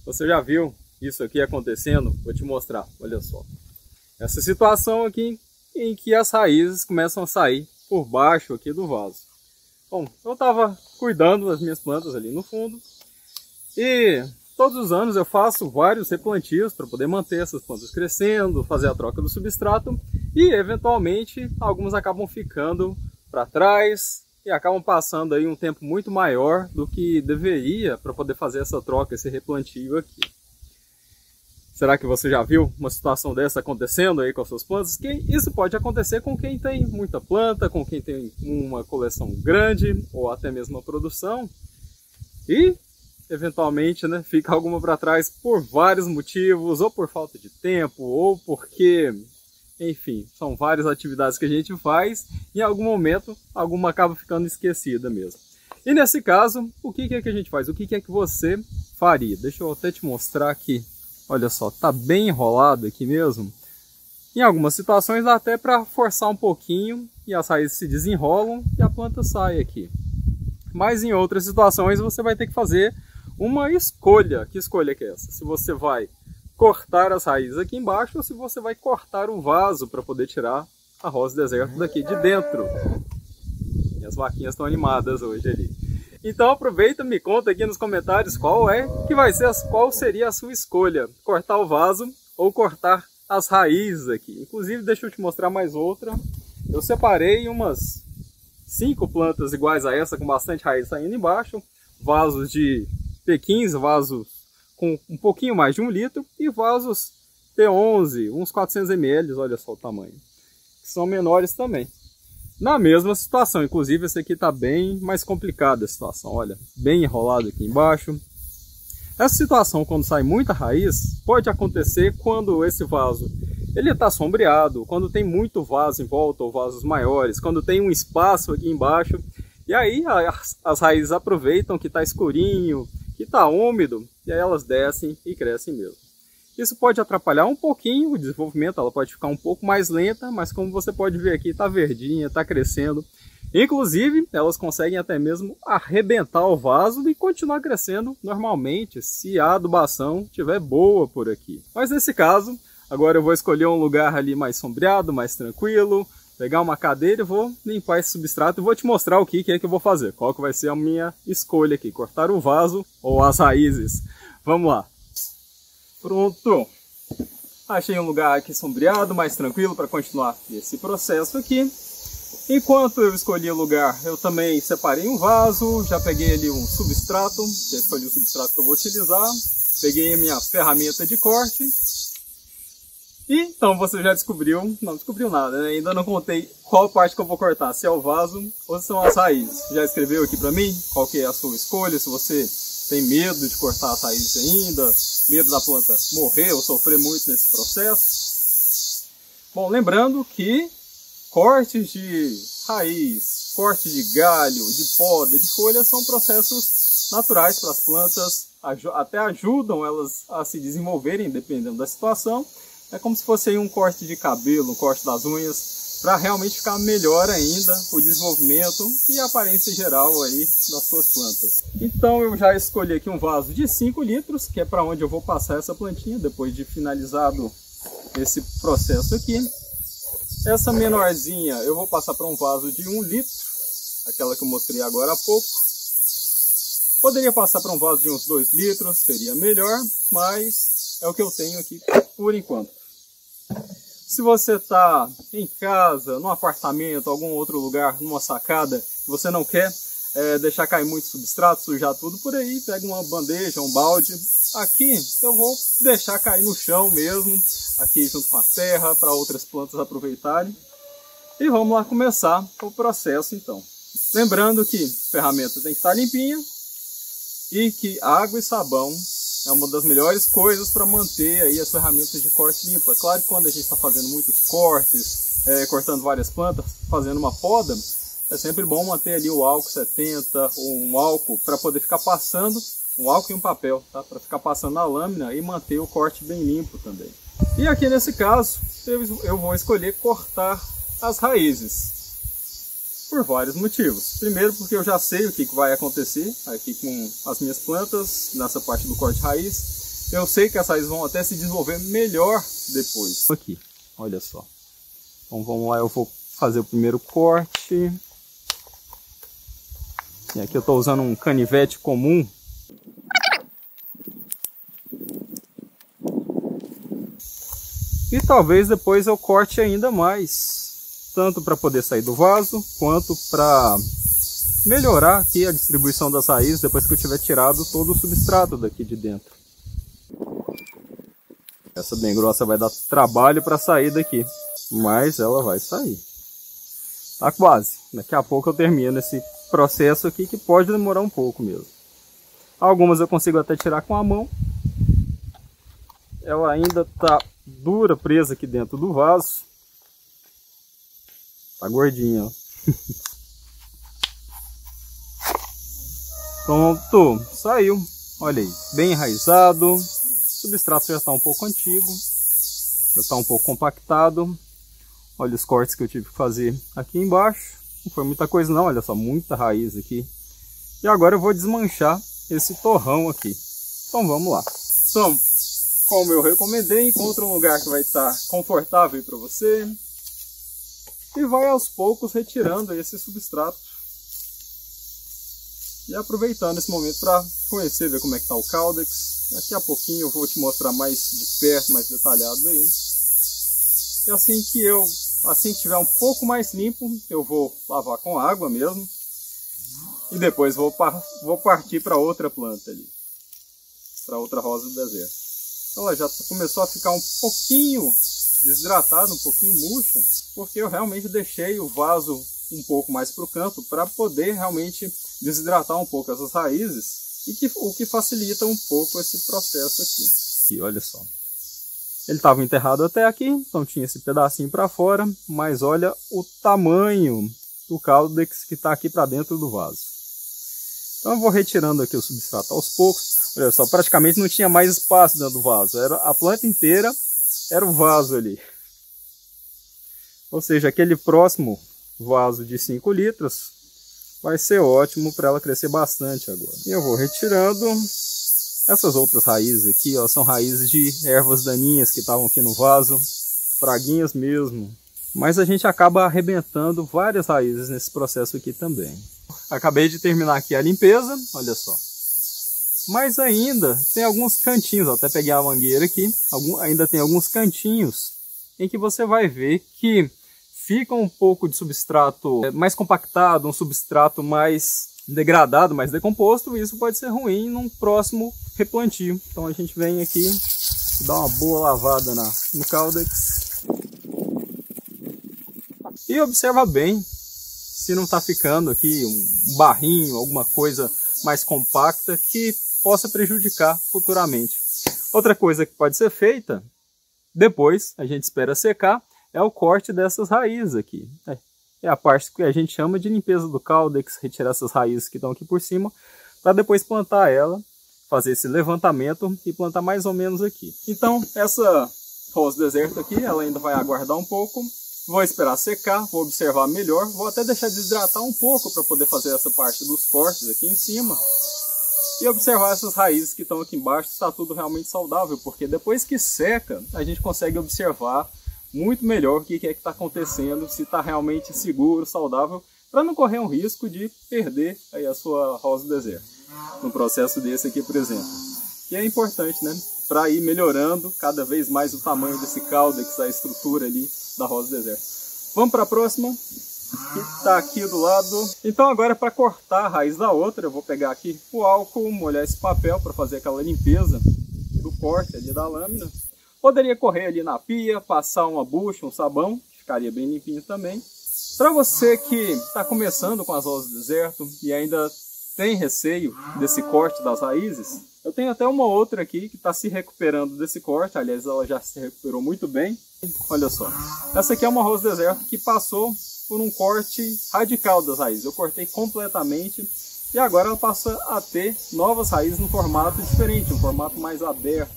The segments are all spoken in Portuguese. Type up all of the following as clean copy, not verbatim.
Você já viu isso aqui acontecendo? Vou te mostrar, olha só. Essa situação aqui em que as raízes começam a sair por baixo aqui do vaso. Bom, eu estava cuidando das minhas plantas ali no fundo e todos os anos eu faço vários replantios para poder manter essas plantas crescendo, fazer a troca do substrato e eventualmente algumas acabam ficando para trás e acabam passando aí um tempo muito maior do que deveria para poder fazer essa troca, esse replantio aqui. Será que você já viu uma situação dessa acontecendo aí com as suas plantas? Que isso pode acontecer com quem tem muita planta, com quem tem uma coleção grande ou até mesmo uma produção. E, eventualmente, né, fica alguma para trás por vários motivos, ou por falta de tempo, ou porque, enfim, são várias atividades que a gente faz e em algum momento alguma acaba ficando esquecida mesmo. E nesse caso, o que é que a gente faz? O que é que você faria? Deixa eu até te mostrar aqui. Olha só, tá bem enrolado aqui mesmo. Em algumas situações dá até para forçar um pouquinho e as raízes se desenrolam e a planta sai aqui. Mas em outras situações você vai ter que fazer uma escolha. Que escolha que é essa? Se você vai cortar as raízes aqui embaixo ou se você vai cortar o vaso para poder tirar a rosa deserto daqui de dentro. E as vaquinhas estão animadas hoje ali. Então aproveita e me conta aqui nos comentários qual seria a sua escolha. Cortar o vaso ou cortar as raízes aqui. Inclusive, deixa eu te mostrar mais outra. Eu separei umas 5 plantas iguais a essa, com bastante raiz saindo embaixo. Vasos de P15, vasos com um pouquinho mais de 1 litro. E vasos P11, uns 400 ml, olha só o tamanho. Que são menores também. Na mesma situação, inclusive esse aqui está bem mais complicada a situação, olha, bem enrolado aqui embaixo. Essa situação, quando sai muita raiz, pode acontecer quando esse vaso ele está sombreado, quando tem muito vaso em volta ou vasos maiores, quando tem um espaço aqui embaixo. E aí as raízes aproveitam que está escurinho, que está úmido, e aí elas descem e crescem mesmo. Isso pode atrapalhar um pouquinho o desenvolvimento, ela pode ficar um pouco mais lenta, mas como você pode ver aqui, está verdinha, está crescendo. Inclusive, elas conseguem até mesmo arrebentar o vaso e continuar crescendo normalmente, se a adubação estiver boa por aqui. Mas nesse caso, agora eu vou escolher um lugar ali mais sombreado, mais tranquilo, pegar uma cadeira e vou limpar esse substrato e vou te mostrar o que é que eu vou fazer. Qual que vai ser a minha escolha aqui, cortar o vaso ou as raízes. Vamos lá. Pronto! Achei um lugar aqui sombreado, mais tranquilo para continuar esse processo aqui. Enquanto eu escolhi o lugar, eu também separei um vaso, já peguei ali um substrato, já escolhi o substrato que eu vou utilizar, peguei a minha ferramenta de corte. E então você já descobriu, não descobriu nada, né? Ainda não contei qual parte que eu vou cortar, se é o vaso ou se são as raízes. Já escreveu aqui para mim qual que é a sua escolha, se você tem medo de cortar as raízes ainda, medo da planta morrer ou sofrer muito nesse processo. Bom, lembrando que cortes de raiz, cortes de galho, de poda, de folha são processos naturais para as plantas, até ajudam elas a se desenvolverem dependendo da situação. É como se fosse aí um corte de cabelo, um corte das unhas, para realmente ficar melhor ainda o desenvolvimento e a aparência geral aí das suas plantas. Então eu já escolhi aqui um vaso de 5 litros, que é para onde eu vou passar essa plantinha depois de finalizado esse processo aqui. Essa menorzinha eu vou passar para um vaso de 1 litro, aquela que eu mostrei agora há pouco. Poderia passar para um vaso de uns 2 litros, seria melhor, mas é o que eu tenho aqui por enquanto. Se você está em casa, num apartamento, algum outro lugar, numa sacada, você não quer deixar cair muito substrato, sujar tudo por aí, pega uma bandeja, um balde. Aqui eu vou deixar cair no chão mesmo, aqui junto com a terra, para outras plantas aproveitarem. E vamos lá começar o processo então. Lembrando que a ferramenta tem que estar limpinha e que água e sabão é uma das melhores coisas para manter aí as ferramentas de corte limpo. É claro que quando a gente está fazendo muitos cortes, cortando várias plantas, fazendo uma poda, é sempre bom manter ali o álcool 70 ou um álcool para poder ficar passando, um álcool e um papel, tá? Para ficar passando na lâmina e manter o corte bem limpo também. E aqui nesse caso, eu vou escolher cortar as raízes. Por vários motivos. Primeiro porque eu já sei o que vai acontecer aqui com as minhas plantas, nessa parte do corte raiz. eu sei que as raízes vão até se desenvolver melhor depois. Aqui, olha só. Então vamos lá, eu vou fazer o primeiro corte. E aqui eu estou usando um canivete comum. E talvez depois eu corte ainda mais, tanto para poder sair do vaso, quanto para melhorar aqui a distribuição das raízes depois que eu tiver tirado todo o substrato daqui de dentro. Essa bem grossa vai dar trabalho para sair daqui, mas ela vai sair. Tá quase. Daqui a pouco eu termino esse processo aqui, que pode demorar um pouco mesmo. Algumas eu consigo até tirar com a mão. Ela ainda tá dura, presa aqui dentro do vaso. Tá gordinha, ó. Pronto, saiu. Olha aí, bem enraizado. O substrato já está um pouco antigo, já está um pouco compactado. Olha os cortes que eu tive que fazer aqui embaixo. Não foi muita coisa não, olha só, muita raiz aqui. E agora eu vou desmanchar esse torrão aqui. Então vamos lá. Então, como eu recomendei, encontra um lugar que vai estar confortável para você. E vai aos poucos retirando esse substrato. E aproveitando esse momento para conhecer, ver como é que está o Caudex. Daqui a pouquinho eu vou te mostrar mais de perto, mais detalhado aí. E assim que tiver um pouco mais limpo, eu vou lavar com água mesmo. E depois vou partir para outra planta ali. Para outra rosa do deserto. Então ela já começou a ficar um pouquinho desidratada, um pouquinho murcha. Porque eu realmente deixei o vaso um pouco mais para o canto para poder realmente desidratar um pouco essas raízes. E o que facilita um pouco esse processo aqui. E olha só. Ele estava enterrado até aqui, então tinha esse pedacinho para fora, mas olha o tamanho do Caudex que está aqui para dentro do vaso. Então eu vou retirando aqui o substrato aos poucos. Olha só, praticamente não tinha mais espaço dentro do vaso, era a planta inteira, era o vaso ali. Ou seja, aquele próximo vaso de 5 litros vai ser ótimo para ela crescer bastante agora. E eu vou retirando. Essas outras raízes aqui, ó, são raízes de ervas daninhas que estavam aqui no vaso, praguinhas mesmo. Mas a gente acaba arrebentando várias raízes nesse processo aqui também. Acabei de terminar aqui a limpeza, olha só. Mas ainda tem alguns cantinhos, ó, até peguei a mangueira aqui, ainda tem alguns cantinhos em que você vai ver que fica um pouco de substrato mais compactado, um substrato mais degradado, mais decomposto, e isso pode ser ruim num próximo replantio. Então a gente vem aqui, dá uma boa lavada no Caudex e observa bem se não está ficando aqui um barrinho, alguma coisa mais compacta que possa prejudicar futuramente. Outra coisa que pode ser feita, depois a gente espera secar, é o corte dessas raízes aqui. É a parte que a gente chama de limpeza do Caudex, retirar essas raízes que estão aqui por cima, para depois plantar ela, fazer esse levantamento e plantar mais ou menos aqui. Então, essa rosa do deserto aqui, ela ainda vai aguardar um pouco. Vou esperar secar, vou observar melhor, vou até deixar desidratar um pouco para poder fazer essa parte dos cortes aqui em cima. E observar essas raízes que estão aqui embaixo, se está tudo realmente saudável, porque depois que seca, a gente consegue observar muito melhor o que é que está acontecendo, se está realmente seguro, saudável, para não correr um risco de perder aí a sua rosa do deserto. Num processo desse aqui, por exemplo. Que é importante, né? Para ir melhorando cada vez mais o tamanho desse Caudex, a estrutura ali da rosa do deserto. Vamos para a próxima, que está aqui do lado. Então agora, para cortar a raiz da outra, eu vou pegar aqui o álcool, molhar esse papel para fazer aquela limpeza do corte ali da lâmina. Poderia correr ali na pia, passar uma bucha, um sabão, ficaria bem limpinho também. Para você que está começando com as rosas do deserto e ainda tem receio desse corte das raízes, eu tenho até uma outra aqui que está se recuperando desse corte, aliás ela já se recuperou muito bem. Olha só, essa aqui é uma rosa do deserto que passou por um corte radical das raízes. Eu cortei completamente e agora ela passa a ter novas raízes no formato diferente, um formato mais aberto.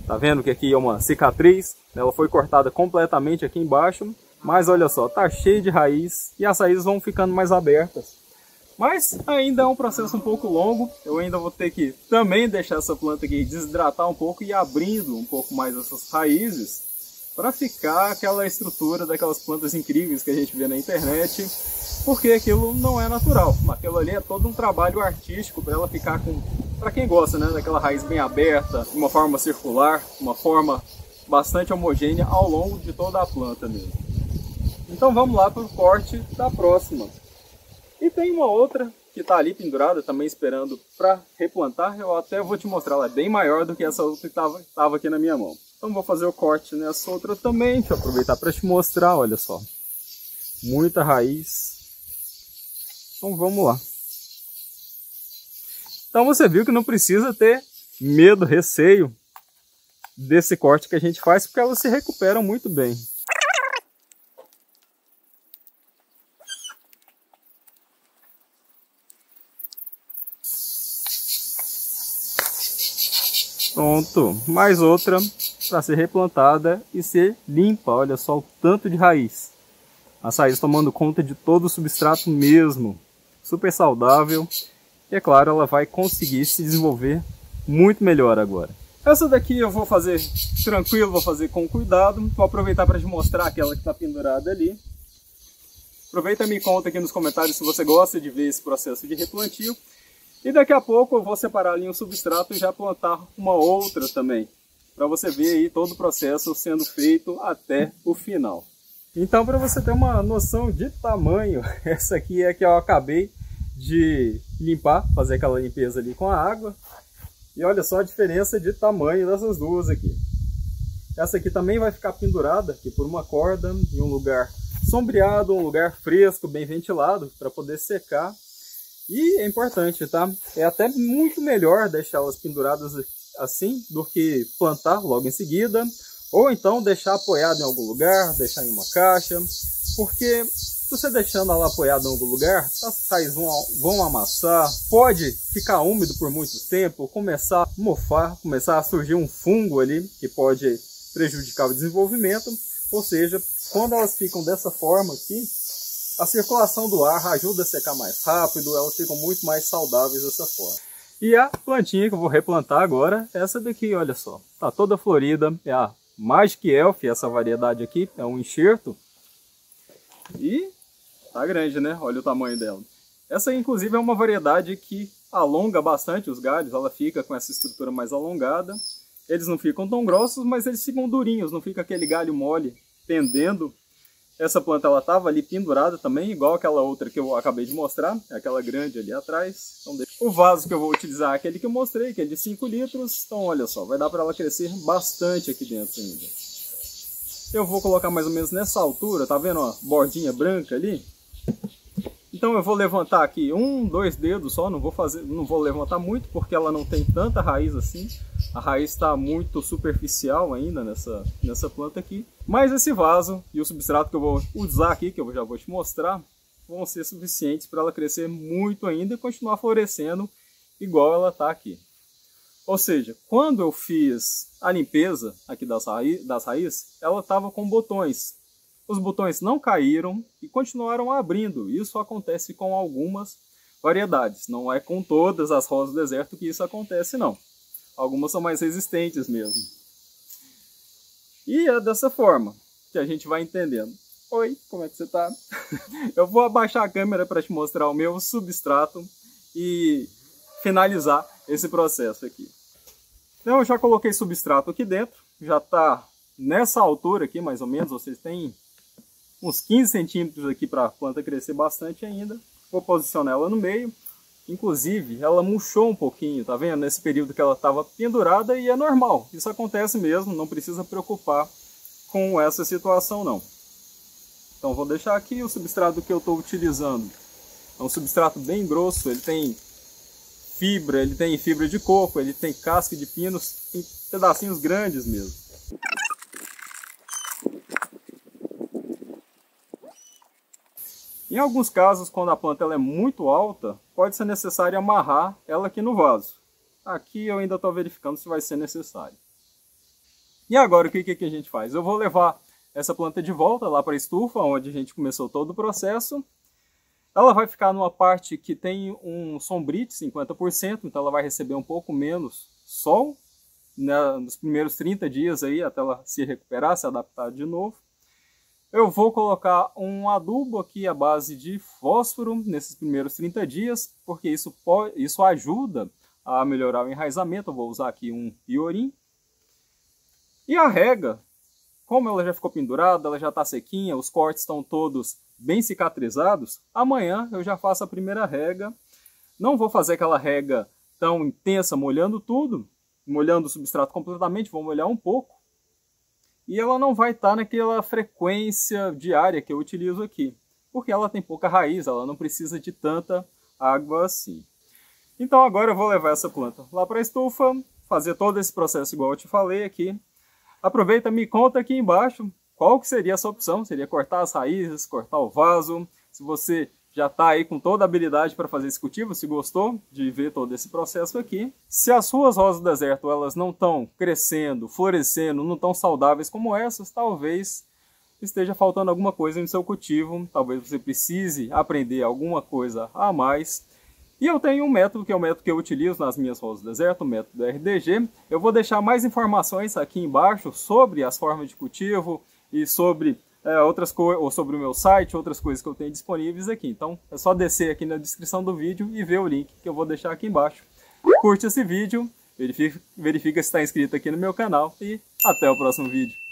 Tá vendo que aqui é uma cicatriz? Ela foi cortada completamente aqui embaixo, mas olha só, tá cheio de raiz e as raízes vão ficando mais abertas. Mas ainda é um processo um pouco longo, eu ainda vou ter que também deixar essa planta aqui desidratar um pouco e ir abrindo um pouco mais essas raízes para ficar aquela estrutura daquelas plantas incríveis que a gente vê na internet, porque aquilo não é natural. Aquilo ali é todo um trabalho artístico para ela ficar com, para quem gosta, né, daquela raiz bem aberta, uma forma circular, uma forma bastante homogênea ao longo de toda a planta mesmo. Então vamos lá para o corte da próxima. E tem uma outra que está ali pendurada, também esperando para replantar. Eu até vou te mostrar, ela é bem maior do que essa outra que estava aqui na minha mão. Então vou fazer o corte nessa outra também. Deixa eu aproveitar para te mostrar, olha só. Muita raiz. Então vamos lá. Então você viu que não precisa ter medo, receio desse corte que a gente faz, porque elas se recuperam muito bem. Pronto, mais outra para ser replantada e ser limpa. Olha só o tanto de raiz. As raízes tomando conta de todo o substrato mesmo. Super saudável. E é claro, ela vai conseguir se desenvolver muito melhor agora. Essa daqui eu vou fazer tranquilo, vou fazer com cuidado. Vou aproveitar para te mostrar aquela que está pendurada ali. Aproveita e me conta aqui nos comentários se você gosta de ver esse processo de replantio. E daqui a pouco eu vou separar ali um substrato e já plantar uma outra também, para você ver aí todo o processo sendo feito até o final. Então, para você ter uma noção de tamanho, essa aqui é que eu acabei de limpar, fazer aquela limpeza ali com a água. E olha só a diferença de tamanho dessas duas aqui. Essa aqui também vai ficar pendurada aqui por uma corda em um lugar sombreado, um lugar fresco, bem ventilado, para poder secar. E é importante, tá? É até muito melhor deixá-las penduradas assim do que plantar logo em seguida. Ou então deixar apoiado em algum lugar, deixar em uma caixa. Porque você deixando ela apoiada em algum lugar, as raízes vão amassar. Pode ficar úmido por muito tempo, começar a mofar, começar a surgir um fungo ali que pode prejudicar o desenvolvimento. Ou seja, quando elas ficam dessa forma aqui, a circulação do ar ajuda a secar mais rápido, elas ficam muito mais saudáveis dessa forma. E a plantinha que eu vou replantar agora é essa daqui, olha só. Tá toda florida, é a Magic Elf, essa variedade aqui, é um enxerto. E tá grande, né? Olha o tamanho dela. Essa inclusive é uma variedade que alonga bastante os galhos, ela fica com essa estrutura mais alongada. Eles não ficam tão grossos, mas eles ficam durinhos, não fica aquele galho mole pendendo. Essa planta ela estava ali pendurada também, igual aquela outra que eu acabei de mostrar, aquela grande ali atrás. Então, o vaso que eu vou utilizar é aquele que eu mostrei, que é de 5 litros. Então olha só, vai dar para ela crescer bastante aqui dentro ainda. Eu vou colocar mais ou menos nessa altura, tá vendo a bordinha branca ali? Então eu vou levantar aqui 1, 2 dedos só, não vou levantar muito porque ela não tem tanta raiz assim. A raiz está muito superficial ainda nessa planta aqui. Mas esse vaso e o substrato que eu vou usar aqui, que eu já vou te mostrar, vão ser suficientes para ela crescer muito ainda e continuar florescendo igual ela está aqui. Ou seja, quando eu fiz a limpeza aqui das raízes, ela estava com botões. Os botões não caíram e continuaram abrindo. Isso acontece com algumas variedades. Não é com todas as rosas do deserto que isso acontece, não. Algumas são mais resistentes mesmo. E é dessa forma que a gente vai entendendo. Oi, como é que você tá? Eu vou abaixar a câmera para te mostrar o meu substrato e finalizar esse processo aqui. Então eu já coloquei substrato aqui dentro. Já está nessa altura aqui, mais ou menos. Vocês têm uns 15 centímetros aqui para a planta crescer bastante ainda. Vou posicionar ela no meio. Inclusive, ela murchou um pouquinho, tá vendo? Nesse período que ela estava pendurada, e é normal. Isso acontece mesmo, não precisa preocupar com essa situação não. Então vou deixar aqui o substrato que eu estou utilizando. É um substrato bem grosso, ele tem fibra de coco, ele tem casca de pinos, tem pedacinhos grandes mesmo. Em alguns casos, quando a planta ela é muito alta, pode ser necessário amarrar ela aqui no vaso. Aqui eu ainda estou verificando se vai ser necessário. E agora o que a gente faz? Eu vou levar essa planta de volta lá para a estufa, onde a gente começou todo o processo. Ela vai ficar numa parte que tem um sombrite, 50%, então ela vai receber um pouco menos sol, né, nos primeiros 30 dias aí, até ela se recuperar, se adaptar de novo. Eu vou colocar um adubo aqui à base de fósforo nesses primeiros 30 dias, porque isso ajuda a melhorar o enraizamento. Eu vou usar aqui um iorim. E a rega, como ela já ficou pendurada, ela já está sequinha, os cortes estão todos bem cicatrizados, amanhã eu já faço a primeira rega. Não vou fazer aquela rega tão intensa, molhando tudo, molhando o substrato completamente, vou molhar um pouco. E ela não vai estar naquela frequência diária que eu utilizo aqui, porque ela tem pouca raiz, ela não precisa de tanta água assim. Então agora eu vou levar essa planta lá para a estufa, fazer todo esse processo igual eu te falei aqui. Aproveita, me conta aqui embaixo qual que seria essa opção. Seria cortar as raízes, cortar o vaso. Se você já está aí com toda a habilidade para fazer esse cultivo, se gostou de ver todo esse processo aqui. Se as suas rosas do deserto elas não estão crescendo, florescendo, não tão saudáveis como essas, talvez esteja faltando alguma coisa no seu cultivo. Talvez você precise aprender alguma coisa a mais. E eu tenho um método, que é o método que eu utilizo nas minhas rosas do deserto, o método RDG. Eu vou deixar mais informações aqui embaixo sobre as formas de cultivo e sobre outras coisas, ou sobre o meu site, outras coisas que eu tenho disponíveis aqui. Então é só descer aqui na descrição do vídeo e ver o link que eu vou deixar aqui embaixo. Curte esse vídeo, verifica se está inscrito aqui no meu canal e até o próximo vídeo.